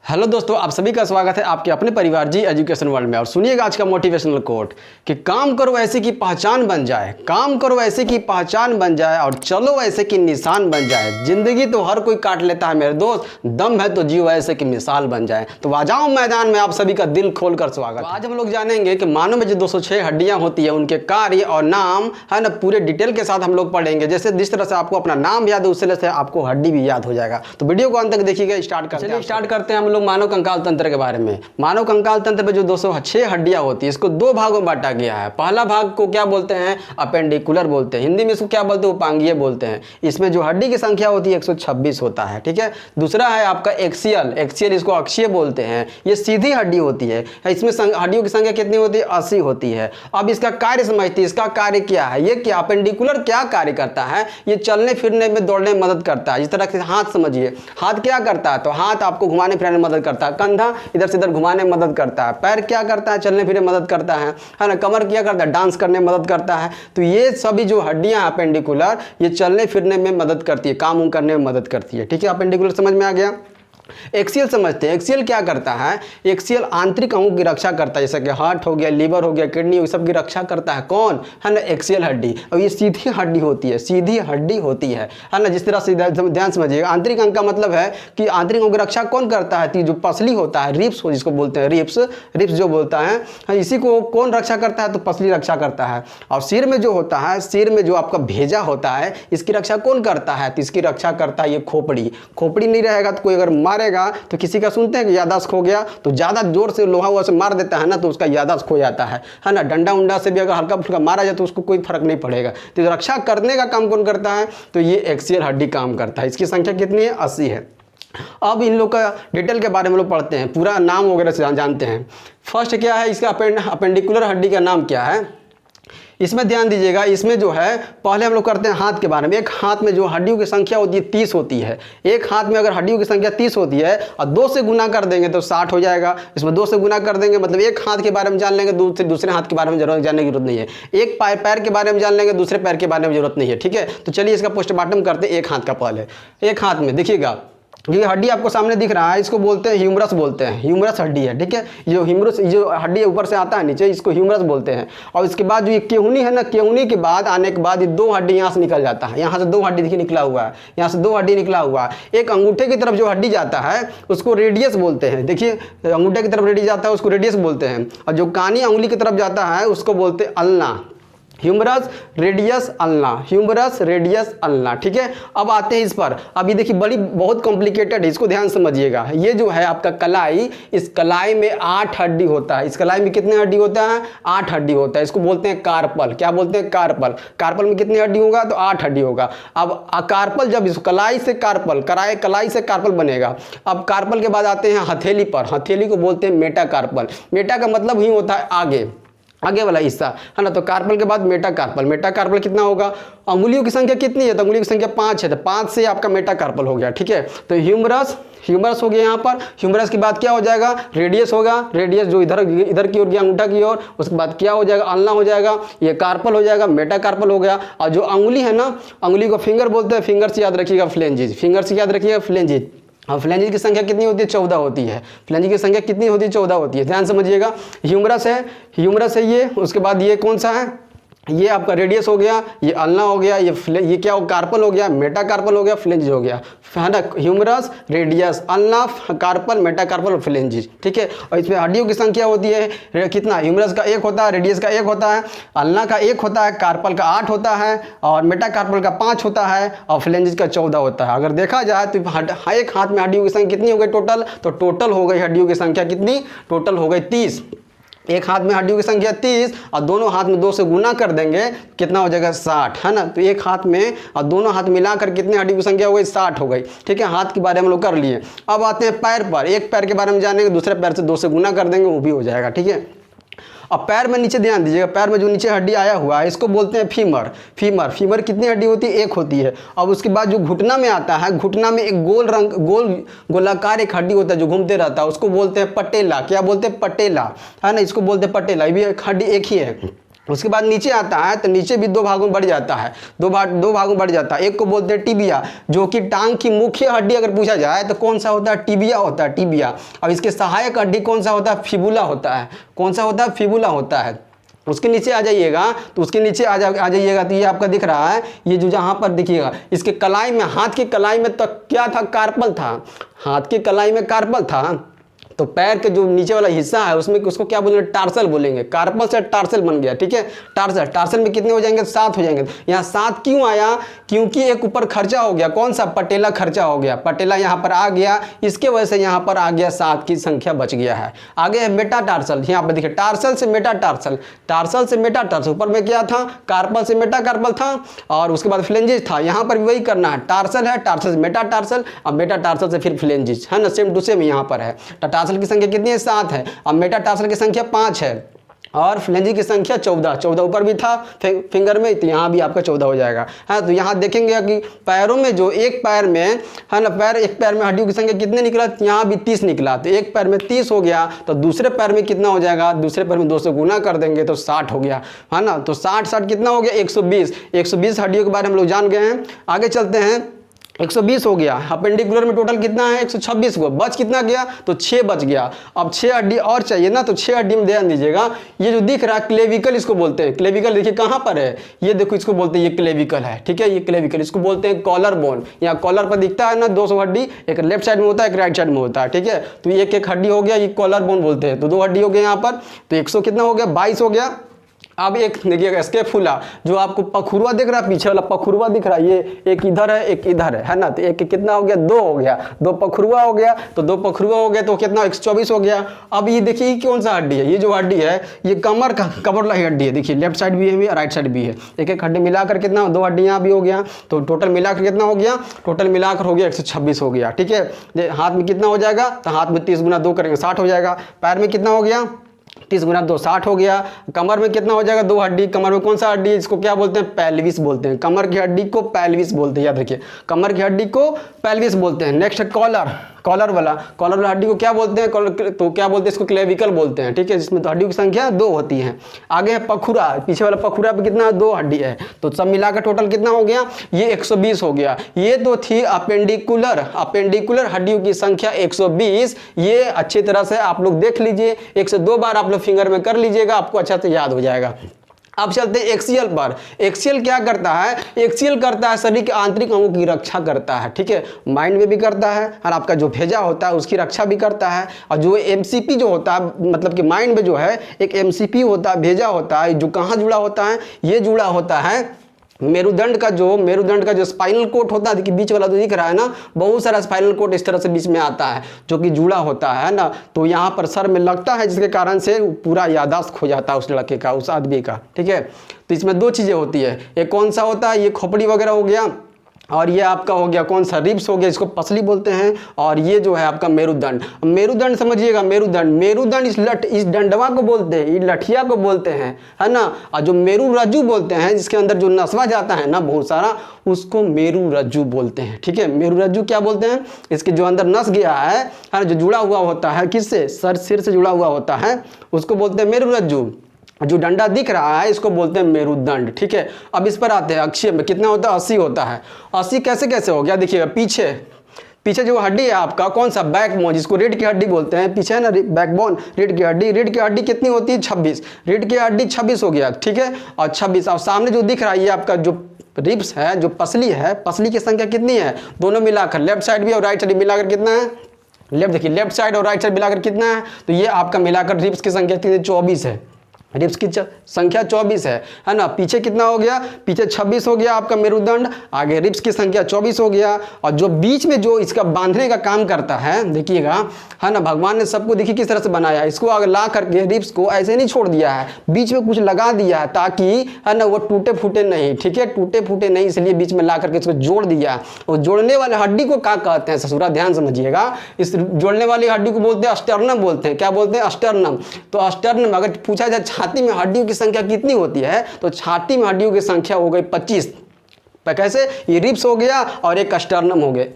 Hello दोस्तों, आप सभी का स्वागत है आपके अपने परिवार जी एजुकेशन वर्ल्ड में। और सुनिएगा आज का मोटिवेशनल कोट कि काम करो ऐसे की पहचान बन जाए, काम करो ऐसे की पहचान बन जाए और चलो ऐसे की निशान बन जाए। जिंदगी तो हर कोई काट लेता है मेरे दोस्त, दम है तो जियो ऐसे की मिसाल बन जाए। तो आ जाओ मैदान में, आप सभी का दिल खोलकर स्वागत। तो आज हम लोग जानेंगे कि मानव में जो 206 हड्डियां होती है उनके कार्य और नाम है ना, पूरे डिटेल के साथ हम लोग पढ़ेंगे। जैसे जिस तरह से आपको अपना नाम याद है उस तरह से आपको हड्डी भी याद हो जाएगा। तो वीडियो को अंत तक देखिएगा। स्टार्ट करते हैं हम लोग मानव कंकाल तंत्र के बारे में। मानव कंकाल तंत्र में जो 206 हड्डियां होती है इसको दो भागों में बांटा गया है। पहला भाग को क्या बोलते हैं? अपेंडिकुलर बोलते हैं, हिंदी में इसको क्या बोलते हैं? उपांगीय बोलते हैं। इसमें जो हड्डी की संख्या होती है 126 होता है, ठीक है। दूसरा है आपका एक्सियल, एक्सियल इसको अक्षीय बोलते हैं, ये सीधी हड्डी होती है। इसमें हड्डियों की संख्या कितनी होती है? 80 होती है। अब इसका कार्य समझते हैं, इसका कार्य क्या है? ये क्या अपेंडिकुलर क्या कार्य करता है? ये चलने फिरने में, दौड़ने में मदद करता है। जिस तरह से हाथ समझिए, हाथ क्या करता है? तो हाथ आपको घुमाने फिराने में मदद करता है, कंधा इधर से इधर घुमाने में मदद करता है, पैर क्या करता है? चलने फिरने में मदद करता है ना। कमर क्या करता है? डांस करने में मदद करता है। तो ये सभी जो हड्डियां हैं अपेंडिकुलर, ये चलने फिरने में मदद करती है, काम करने में मदद करती है, ठीक है। अपेंडिकुलर समझ में आ गया। एक्सियल समझते हैं, एक्सियल क्या करता है? एक्सियल आंतरिक अंगों की रक्षा करता है, जैसे कि हार्ट हो गया, लीवर हो गया, किडनी, ये सब की रक्षा करता है। कौन है ना? एक्सियल हड्डी। और ये सीधी हड्डी होती है, सीधी हड्डी होती है ना। जिस तरह से ध्यान समझिएगा, आंतरिक अंग का मतलब है कि आंतरिक अंगों की रक्षा कौन करता है? जो पसली होता है, रिप्स हो जिसको बोलते हैं, रिप्स, रिप्स जो बोलता है, इसी को कौन रक्षा करता है? तो पसली रक्षा करता है। और सिर में जो होता है, सिर में जो आपका भेजा होता है, इसकी रक्षा कौन करता है? तो इसकी रक्षा करता है ये खोपड़ी। खोपड़ी नहीं रहेगा तो कोई अगर मारेगा तो किसी का सुनते हैं कि याददाश्त खो गया, तो ज्यादा जोर से लोहा हुआ से मार देता है ना, तो उसका याददाश्त खो जाता है ना। डंडा उंडा से भी अगर हल्का फुल्का मारा जाए तो उसको कोई फर्क नहीं पड़ेगा। तो रक्षा करने का काम कौन करता है? तो ये एक्सियल हड्डी काम करता है। इसकी संख्या कितनी है? 80 है। अब इन लोग का डिटेल के बारे में लोग पढ़ते हैं, पूरा नाम वगैरह से जानते हैं। फर्स्ट क्या है इसका? अपेंडिकुलर हड्डी का नाम क्या है? इसमें ध्यान दीजिएगा, इसमें जो है पहले हम लोग करते हैं हाथ के बारे में। एक हाथ में जो हड्डियों की संख्या होती है 30 होती है। एक हाथ में अगर हड्डियों की संख्या 30 होती है और 2 से गुना कर देंगे तो 60 हो जाएगा। इसमें 2 से गुना कर देंगे मतलब एक हाथ के बारे में जान लेंगे, दूसरे हाथ के बारे में जानने की जरूरत नहीं है। एक पैर के बारे में जान लेंगे, दूसरे पैर के बारे में जरूरत नहीं है, ठीक है। तो चलिए इसका पोस्टमार्टम करते हैं एक हाथ का। पहले एक हाथ में देखिएगा, ये हड्डी आपको सामने दिख रहा है, इसको बोलते हैं ह्यूमरस बोलते हैं, ह्यूमरस हड्डी है, ठीक है। जो ह्यूमरस, जो हड्डी ऊपर से आता है नीचे, इसको ह्यूमरस बोलते हैं। और इसके बाद जो ये केहूनी है ना, केहूनी के बाद आने के बाद ये 2 हड्डी यहाँ से निकल जाता है। यहाँ से 2 हड्डी देखिए निकला हुआ है, यहाँ से 2 हड्डी निकला हुआ है। एक अंगूठे की तरफ जो हड्डी जाता है उसको रेडियस बोलते हैं। देखिए अंगूठे की तरफ रेडियस जाता है उसको रेडियस बोलते हैं। और जो कानी अंगुली की तरफ जाता है उसको बोलते हैं ulna. Humerus, radius, ulna, humerus, radius, ulna, ठीक है। अब आते हैं इस पर। अब ये देखिए बड़ी बहुत कॉम्प्लिकेटेड है, इसको ध्यान समझिएगा। ये जो है आपका कलाई, इस कलाई में 8 हड्डी होता है। इस कलाई में कितने हड्डी होता है? 8 हड्डी होता है। इसको बोलते हैं कार्पल। क्या बोलते हैं? कार्पल। कार्पल में कितनी हड्डी होगा? तो 8 हड्डी होगा। अब कार्पल, जब इस कलाई से कार्पल, कलाई से कार्पल बनेगा। अब कार्पल के बाद आते हैं हथेली पर। हथेली को बोलते हैं मेटाकार्पल। मेटा का मतलब ही होता है आगे, आगे वाला हिस्सा है ना। तो कार्पल के बाद मेटाकार्पल। मेटाकार्पल कितना होगा? अंगुलियों की संख्या कितनी है? तो अंगुलियों की संख्या 5 है, तो 5 से आपका मेटाकार्पल हो गया, ठीक है। तो ह्यूमरस, ह्यूमरस हो गया यहाँ पर। ह्यूमरस के बाद क्या हो जाएगा? रेडियस होगा। रेडियस जो इधर की ओर गया, अंगूठा की ओर। उसके बाद क्या हो जाएगा? अल्ना हो जाएगा। ये कार्पल हो जाएगा, मेटाकार्पल हो गया। और जो अंगुली है ना, अंगुली को फिंगर बोलते हैं। फिंगर से याद रखिएगा फ्लेंजिज, फिंगर से याद रखिएगा फ्लेंजिज। अब फ्लेंजिज की संख्या कितनी होती है? 14 होती है। फ्लेंजिज की संख्या कितनी होती है? 14 होती है। ध्यान समझिएगा, ह्यूमरस है, ह्यूमरस है ये। उसके बाद ये कौन सा है? ये आपका रेडियस हो गया, ये अल्ना हो गया, ये क्या हो? कार्पल हो गया, मेटाकार्पल हो गया, फ्लेंजिज हो गया, है ना। Humerus, radius, ulna, carpal, metacarpal और फ्लेंजिज, ठीक है। और इसमें हड्डियों की संख्या होती है कितना? ह्यूमरस का 1 होता है, रेडियस का 1 होता है, अल्ना का 1 होता है, कार्पल का 8 होता है और मेटाकार्पल का 5 होता है और फ्लेंजिज का 14 होता है। अगर देखा जाए तो एक हाथ में हड्डियों की संख्या कितनी हो गई टोटल? तो टोटल हो गई हड्डियों की संख्या कितनी? टोटल हो गई 30। एक हाथ में हड्डियों की संख्या 30 और दोनों हाथ में 2 से गुना कर देंगे, कितना हो जाएगा? 60, है ना। तो एक हाथ में और दोनों हाथ मिलाकर कितनी हड्डियों की संख्या हो गई? 60 हो गई, ठीक है। हाथ के बारे में हम लोग कर लिए। अब आते हैं पैर पर। एक पैर के बारे में जानेंगे, दूसरे पैर से 2 से गुना कर देंगे, वो भी हो जाएगा, ठीक है। अब पैर में नीचे ध्यान दीजिएगा, पैर में जो नीचे हड्डी आया हुआ है इसको बोलते हैं फीमर। फीमर, फीमर कितनी हड्डी होती है? 1 होती है। अब उसके बाद जो घुटना में आता है, घुटना में एक गोलाकार एक हड्डी होता है जो घूमते रहता है, उसको बोलते हैं पटेला। क्या बोलते हैं? पटेला, है ना। इसको बोलते हैं पटेला। ये भी एक हड्डी एक ही है। उसके बाद नीचे आता है तो नीचे भी दो भागों में बढ़ जाता है, दो भागों में बढ़ जाता है। एक को बोलते हैं टिबिया, जो कि टांग की मुख्य हड्डी अगर पूछा जाए तो कौन सा होता है, टिबिया होता है, टिबिया। अब इसके सहायक हड्डी कौन सा होता है, फिबुला होता है। कौन सा होता है, फिबुला होता है। उसके नीचे आ जाइएगा तो उसके नीचे आ जाइएगा तो ये आपका दिख रहा है, ये जो जहाँ पर देखिएगा इसके कलाई में, हाथ की कलाई में तो क्या था, कार्पल था। हाथ की कलाई में कार्पल था, तो पैर के जो नीचे वाला हिस्सा है उसमें उसको क्या बोलेंगे, टार्सल बोलेंगे। कार्पल से टार्सल बन गया, ठीक है। टार्सल, टार्सल में कितने हो जाएंगे, 7 हो जाएंगे। यहाँ 7 क्यों आया, क्योंकि एक ऊपर खर्चा हो गया, कौन सा, पटेला खर्चा हो गया, पटेला यहाँ पर आ गया, इसके वजह से यहाँ पर आ गया 7 की संख्या बच गया है। आगे है मेटाटार्सल, यहाँ पर देखिए टार्सल से मेटाटार्सल, टार्सल से मेटाटार्सल, ऊपर में क्या था, कार्पल से मेटाकार्पल था, और उसके बाद फ्लेंजिस था। यहाँ पर भी वही करना है, टार्सल है, टार्सल से मेटाटार्सल, अब मेटाटार्सल से फिर फ्लेंजिस है ना, सेम टू सेम यहाँ पर है। टार्सल की संख्या कितनी है, 7 है। अब मेटाटार्सल की संख्या 5 है और फ्लेंजी की संख्या 14 ऊपर भी था फिंगर में, तो यहाँ भी आपका 14 हो जाएगा। हाँ, तो यहाँ देखेंगे कि पैरों में जो एक पैर में है ना, एक पैर में हड्डियों की संख्या कितने निकला, यहाँ भी 30 निकला। तो एक पैर में 30 हो गया तो दूसरे पैर में कितना हो जाएगा, दूसरे पैर में 2 से गुना कर देंगे तो 60 हो गया, है ना। तो 60 कितना हो गया, 120 हड्डियों के बारे में हम लोग जान गए हैं। आगे चलते हैं, 120 हो गया। अपेंडिकुलर में टोटल कितना है, 126 को, बच कितना गया, तो 6 बच गया। अब 6 हड्डी और चाहिए ना, तो 6 हड्डी में ध्यान दीजिएगा। ये जो दिख रहा है क्लेविकल, इसको बोलते हैं। क्लेविकल देखिए कहाँ पर है, ये देखो, इसको बोलते हैं, ये क्लेविकल है, ठीक है। ये क्लेविकल, इसको बोलते हैं कॉलर बोन। यहाँ कॉलर पर दिखता है ना 200 हड्डी, एक लेफ्ट साइड में होता है, एक राइट साइड में होता है, ठीक है। तो एक हड्डी हो गया, ये कॉलर बोन बोलते हैं। तो 2 हड्डी हो गया यहाँ पर, तो 100 कितना हो गया, 22 हो गया। अब एक देखिएगा स्कैपुला, जो आपको पखुरवा दिख रहा है, पीछे वाला पखुरवा दिख रहा है, ये एक इधर है, एक इधर है ना। तो एक कितना हो गया, 2 हो गया, 2 पखुरवा हो गया। तो 2 पखुरवा हो गया तो कितना, 124 हो गया। अब ये देखिए ये कौन सा हड्डी है, ये जो हड्डी है ये कमर वाला हड्डी है। देखिए लेफ्ट साइड भी है, राइट साइड भी है। एक हड्डी मिलाकर कितना, 2 हड्डी यहाँ भी हो गया, तो टोटल मिलाकर कितना हो गया, टोटल मिलाकर हो गया 126 हो गया, ठीक है। हाथ में कितना हो जाएगा, तो हाथ में 30 गुना 2 करेंगे 60 हो जाएगा। पैर में कितना हो गया, 30 गुना 2 60 हो गया। कमर में कितना हो जाएगा, 2 हड्डी। कमर में कौन सा हड्डी है, इसको क्या बोलते हैं, पेल्विस बोलते हैं। कमर की हड्डी को पेल्विस बोलते हैं, याद रखिए, कमर की हड्डी को पेल्विस बोलते हैं। नेक्स्ट है कॉलर, कॉलर वाला हड्डी को क्या बोलते हैं, तो क्या बोलते हैं, इसको क्लेविकल बोलते हैं, ठीक है। जिसमें तो हड्डियों की संख्या 2 होती है। आगे है पखुरा, पीछे वाला पखुरा पे कितना, 2 हड्डी है। तो सब मिलाकर टोटल कितना हो गया, ये 120 हो गया। ये तो थी अपेंडिकुलर हड्डियों की संख्या 120। ये अच्छी तरह से आप लोग देख लीजिए, 1 से 2 बार आप लोग फिंगर में कर लीजिएगा, आपको अच्छा से याद हो जाएगा। अब चलते हैं एक्सियल पर। एक्सियल क्या करता है, एक्सियल करता है शरीर के आंतरिक अंगों की रक्षा करता है, ठीक है। माइंड में भी करता है और आपका जो भेजा होता है उसकी रक्षा भी करता है। और जो एमसीपी जो होता है, मतलब कि माइंड में जो है एक एमसीपी होता है, भेजा होता है, जो कहाँ जुड़ा होता है, ये जुड़ा होता है मेरुदंड का जो स्पाइनल कोट होता है, देखिए बीच वाला जो दिख रहा है ना, बहुत सारा स्पाइनल कोट इस तरह से बीच में आता है जो कि जुड़ा होता है ना। तो यहाँ पर सर में लगता है, जिसके कारण से पूरा याददाश्त खो जाता है उस लड़के का, उस आदमी का, ठीक है। तो इसमें 2 चीज़ें होती है, एक कौन सा होता है, ये खोपड़ी वगैरह हो गया, और ये आपका हो गया कौन सा, रिब्स हो गया, इसको पसली बोलते हैं। और ये जो है आपका मेरुदंड समझिएगा, मेरुदंड इस डंडवा को बोलते हैं, इस लठिया को बोलते हैं, है ना। और जो मेरु रज्जु बोलते हैं, जिसके अंदर जो नसवा जाता है ना बहुत सारा, उसको मेरु रज्जु बोलते हैं, ठीक है। मेरु रज्जु क्या बोलते हैं, इसके जो अंदर नस गया है जो जुड़ा हुआ होता है, किससे, सिर से जुड़ा हुआ होता है, उसको बोलते हैं मेरु रज्जु। जो डंडा दिख रहा है इसको बोलते हैं मेरुदंड, ठीक है। अब इस पर आते हैं, अक्षीय में कितना होता है, 80 होता है। 80 कैसे हो गया, देखिएगा पीछे जो हड्डी है आपका, कौन सा, बैकबोन, जिसको रीढ़ की हड्डी बोलते हैं, पीछे है ना बैकबोन, रीढ़ की हड्डी कितनी होती है, 26। रीढ़ की हड्डी 26 हो गया, ठीक है। और 26, और सामने जो दिख रहा है ये आपका जो रिब्स है, जो पसली है, पसली की संख्या कितनी है, दोनों मिलाकर, लेफ्ट साइड भी और राइट साइड मिलाकर कितना है, देखिए लेफ्ट साइड और राइट साइड मिलाकर कितना है, तो ये आपका मिलाकर रिब्स की संख्या कितनी, 24 है। रिब्स की संख्या 24 है ना। पीछे कितना हो गया, पीछे 26 हो गया आपका मेरुदंड, आगे रिब्स की संख्या 24 हो गया। और जो बीच में जो इसका बांधने का काम करता है, देखिएगा, है ना, भगवान ने सबको देखिए किस तरह से बनाया है। इसको अगर ला करके रिब्स को ऐसे नहीं छोड़ दिया है, बीच में कुछ लगा दिया है ताकि, है ना, वो टूटे फूटे नहीं, ठीक है, टूटे फूटे नहीं, इसलिए बीच में ला करके इसको जोड़ दिया। और जोड़ने वाले हड्डी को क्या कहते हैं, ससुरा ध्यान समझिएगा, इस जोड़ने वाली हड्डी को बोलते हैं अस्टर्नम बोलते हैं। क्या बोलते हैं, अस्टर्नम। तो अस्टर्नम अगर पूछा जाए छाती में हड्डियों की संख्या कितनी होती है, तो छाती में हड्डियों की संख्या हो गई 25। पर कैसे, ये रिब्स हो गया और एक स्टर्नम हो गए,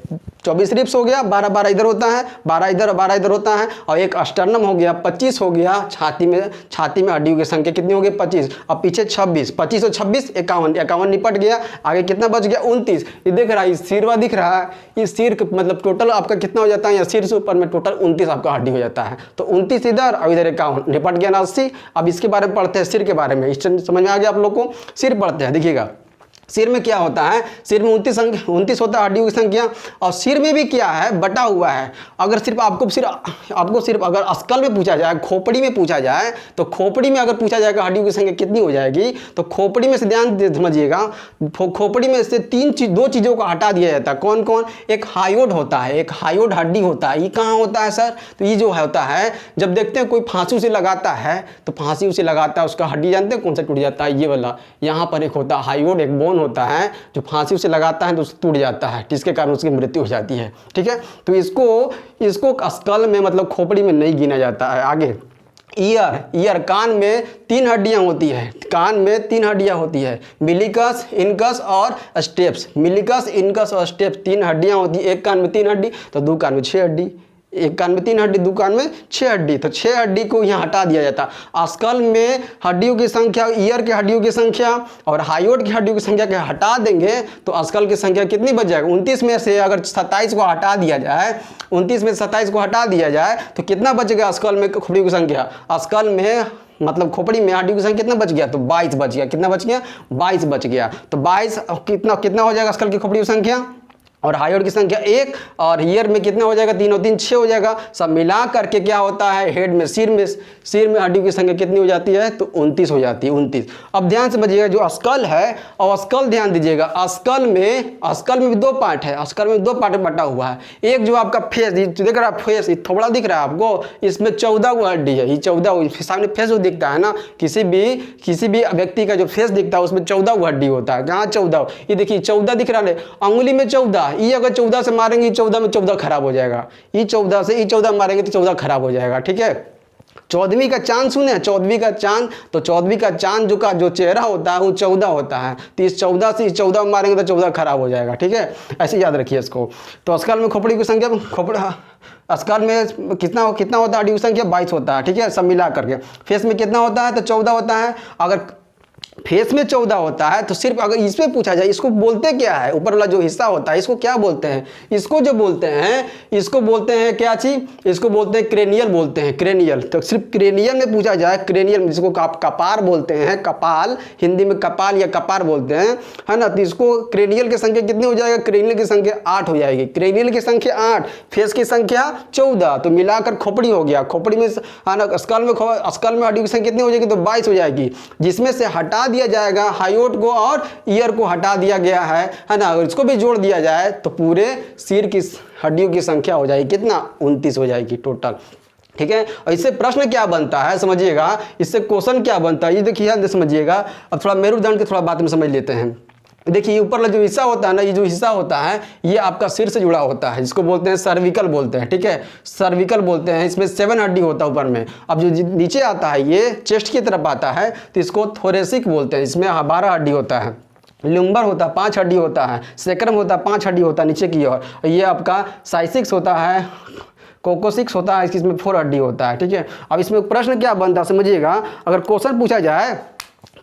24 रिब्स हो गया, 12 इधर होता है, 12 इधर और 12 इधर होता है, और एक स्टर्नम हो गया, 25 हो गया। छाती में हड्डियों की संख्या कितनी हो गई, 25, अब पीछे 26, 25 और 26 51, 51 निपट गया, आगे कितना बच गया 29। ये देख रहा है, सिरवा दिख रहा है, इस सिर मतलब टोटल आपका कितना हो जाता है, या सिर से ऊपर में टोटल 29 आपका हड्डी हो जाता है। तो 29 इधर और इधर 51, निपट गया ना 80। अब इसके बारे में पढ़ते हैं, सिर के बारे में, इस समझ में आ गया आप लोग को। सिर पढ़ते हैं, देखिएगा सिर में क्या होता है, सिर में 29 होता है हड्डियों की संख्या, और सिर में भी क्या है, बटा हुआ है। अगर सिर्फ आपको सिर्फ अगर अस्कल में पूछा जाए, खोपड़ी में पूछा जाए, तो खोपड़ी में अगर पूछा जाएगा हड्डियों की संख्या कितनी हो जाएगी, तो खोपड़ी में से ध्यान समझिएगा, खोपड़ी में से दो चीज़ों को हटा दिया जाता है। कौन कौन, एक हायोड होता है, एक हायोड हड्डी होता है। ये कहाँ होता है सर, तो ये जो होता है, जब देखते हैं कोई फांसी उसे लगाता है, तो फांसी उसे लगाता है, उसका हड्डी जानते हैं कौन सा टूट जाता है, ये वाला, यहाँ पर एक होता है हायोड, एक बोन होता है, जो फांसी उसे लगाता है तो टूट जाता है, जिसके कारण उसकी मृत्यु हो जाती है। ठीक है, तो इसको अस्कल में मतलब खोपड़ी में नहीं गिना जाता है। आगे ईयर, कान में 3 हड्डियां होती है, कान में 3 हड्डियां होती है, मिलिकस, इनकस और स्टेप्स। मिलिकस, इनकस और स्टेप्स 3 हड्डियां होती है। एक कान में 3 हड्डी, तो 2 कान में 6 हड्डी, एक कान में 3 हड्डी, 2 कान में 6 हड्डी, तो 6 हड्डी को यहाँ हटा दिया जाता है। अस्कल में हड्डियों की संख्या, ईयर की हड्डियों की संख्या और हायोड की हड्डियों की संख्या के हटा देंगे तो अस्कल की संख्या कितनी बच जाएगी, 29 में से अगर 27 को हटा दिया जाए, 29 में 27 को हटा दिया जाए तो कितना बचेगा अस्कल में खोपड़ी की संख्या, अस्कल में मतलब खोपड़ी में हड्डियों की संख्या कितना बच गया, तो 22 बच गया। कितना बच गया, 22 बच गया। तो 22 कितना हो जाएगा अस्कल की खोपड़ी की संख्या, और हायोड की संख्या 1, और ईयर में कितना हो जाएगा, 3 और 3 6 हो जाएगा। सब मिला करके क्या होता है, हेड में सिर में हड्डियों की संख्या कितनी हो जाती है, तो 29 हो जाती है, 29। अब ध्यान समझिएगा, जो अस्कल है, और अस्कल ध्यान दीजिएगा, अस्कल में भी 2 पार्ट है, अस्कल में 2 पार्ट बटा हुआ है। एक जो आपका फेस देख रहा है, फेस थोड़ा दिख रहा है आपको, इसमें 14 वो हड्डी है, ये 14 सामने फेस जो दिखता है ना, किसी भी व्यक्ति का जो फेस दिखता है उसमें 14 वो हड्डी होता है। कहाँ 14, ये देखिए 14 दिख रहा है, अंगुली में 14, ये अगर 14 से मारेंगे, 14 में 14 खराब हो जाएगा, ये 14 से 14 मारेंगे तो 14 खराब हो जाएगा। ठीक है, 14वीं का चांद सुने, 14वीं का चांद, तो 14वीं का चांद जो चेहरा होता है वो 14 होता है, तो इस 14 से इस 14 में मारेंगे तो 14 खराब हो जाएगा। ठीक है, ऐसे याद रखिए इसको। तो अस्कल में खोपड़ी की संख्या, अस्कल में कितना होता है हड्डी की संख्या, 22 होता है। ठीक है, सब मिला करके। फेस में कितना होता है, तो 14 होता है। अगर फेस में 14 होता है तो सिर्फ अगर इसमें पूछा जाए, इसको बोलते क्या है, ऊपर वाला जो हिस्सा होता है इसको क्या बोलते हैं, इसको बोलते हैं क्या चीज, इसको बोलते हैं क्रेनियल बोलते हैं, क्रेनियल। तो सिर्फ क्रेनियल में पूछा जाए, क्रेनियल जिसको कपार बोलते हैं, कपाल, हिंदी में कपाल या कपार बोलते हैं, है ना। तो इसको क्रेनियल की संख्या कितनी हो जाएगा, क्रेनियल की संख्या 8 हो जाएगी, क्रेनियल की संख्या 8, फेस की संख्या 14, तो मिलाकर खोपड़ी हो गया। खोपड़ी में अस्कल में हड्डी की संख्या कितनी हो जाएगी, तो 22 हो जाएगी, जिसमें से हटा दिया जाएगा हायोड को और ईयर को हटा दिया गया है ना। अगर इसको भी जोड़ दिया जाए तो पूरे सिर की हड्डियों की संख्या हो जाएगी कितना, 29 हो जाएगी टोटल। ठीक है, और इससे प्रश्न क्या बनता है समझिएगा, इससे क्वेश्चन क्या बनता है ये देखिए, समझिएगा। अब थोड़ा मेरुदंड की थोड़ा बात में समझ लेते हैं। देखिए ऊपर जो हिस्सा होता है ना, ये जो हिस्सा होता है ये आपका सिर से जुड़ा होता है, जिसको बोलते हैं सर्विकल बोलते हैं। ठीक है, सर्विकल बोलते हैं। इसमें 7 हड्डी होता है ऊपर में। अब जो नीचे आता है ये चेस्ट की तरफ आता है तो इसको थोरेसिक बोलते हैं। इसमें 12 हड्डी होता है। लुम्बर होता है 5 हड्डी होता है। सेक्रम होता है 5 हड्डी होता है नीचे की ओर। ये आपका साइसिक्स होता है, कोकोसिक्स होता है, इसमें 4 हड्डी होता है। ठीक है, अब इसमें प्रश्न क्या बनता है समझिएगा, अगर क्वेश्चन पूछा जाए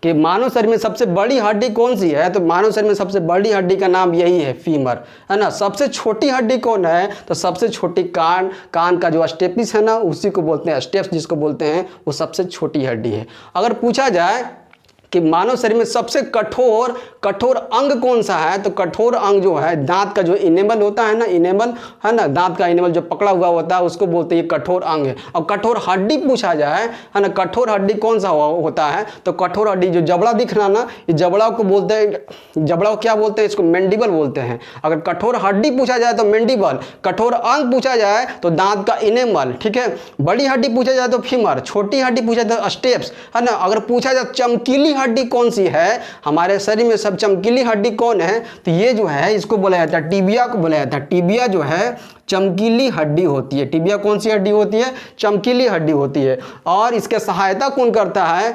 कि मानव शरीर में सबसे बड़ी हड्डी कौन सी है, तो मानव शरीर में सबसे बड़ी हड्डी का नाम यही है, फीमर, है ना। सबसे छोटी हड्डी कौन है, तो सबसे छोटी कान का जो स्टेपिस है ना, उसी को बोलते हैं स्टेप्स, जिसको बोलते हैं, वो सबसे छोटी हड्डी है। अगर पूछा जाए कि मानव शरीर में सबसे कठोर अंग कौन सा है, तो कठोर अंग जो है दांत का जो इनेमल होता है ना, इनेमल है ना, दांत का इनेमल जो पकड़ा हुआ होता है उसको बोलते हैं ये कठोर अंग है। और कठोर हड्डी पूछा जाए, है ना, कठोर हड्डी कौन सा होता है, तो कठोर हड्डी जो जबड़ा दिख रहा ना, ये जबड़ा को बोलते हैं, जबड़ा को क्या बोलते हैं, इसको मैंडिबल बोलते हैं। अगर कठोर हड्डी पूछा जाए तो मैंडिबल, कठोर अंग पूछा जाए तो दांत का इनेमल। ठीक है, बड़ी हड्डी पूछा जाए तो फीमर, छोटी हड्डी पूछा जाए तो स्टेप्स, है ना। अगर पूछा जाए चमकीली हड्डी कौन सी है, हमारे शरीर में सब चमकीली हड्डी कौन है, तो ये जो है इसको बोला जाता है टिबिया को बोला जाता है। टिबिया जो है चमकीली हड्डी होती है। टिबिया कौन सी हड्डी होती है, चमकीली हड्डी होती है। और इसके सहायता कौन करता है,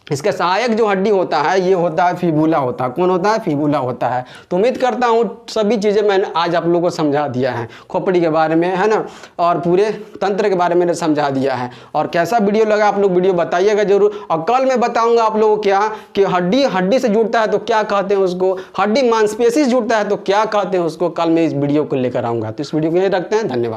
इसका सहायक जो हड्डी होता है ये होता है फिबुला होता है। कौन होता है? फिबुला होता है। तो उम्मीद करता हूँ सभी चीज़ें मैंने आज आप लोगों को समझा दिया है, खोपड़ी के बारे में, है ना, और पूरे तंत्र के बारे में समझा दिया है। और कैसा वीडियो लगा आप लोग वीडियो बताइएगा जरूर। और कल मैं बताऊँगा आप लोगों को क्या कि हड्डी से जुड़ता है तो क्या कहते हैं उसको, हड्डी मांसपेशी से जुड़ता है तो क्या कहते हैं उसको। कल मैं इस वीडियो को लेकर आऊँगा। तो इस वीडियो को यहीं रखते हैं। धन्यवाद।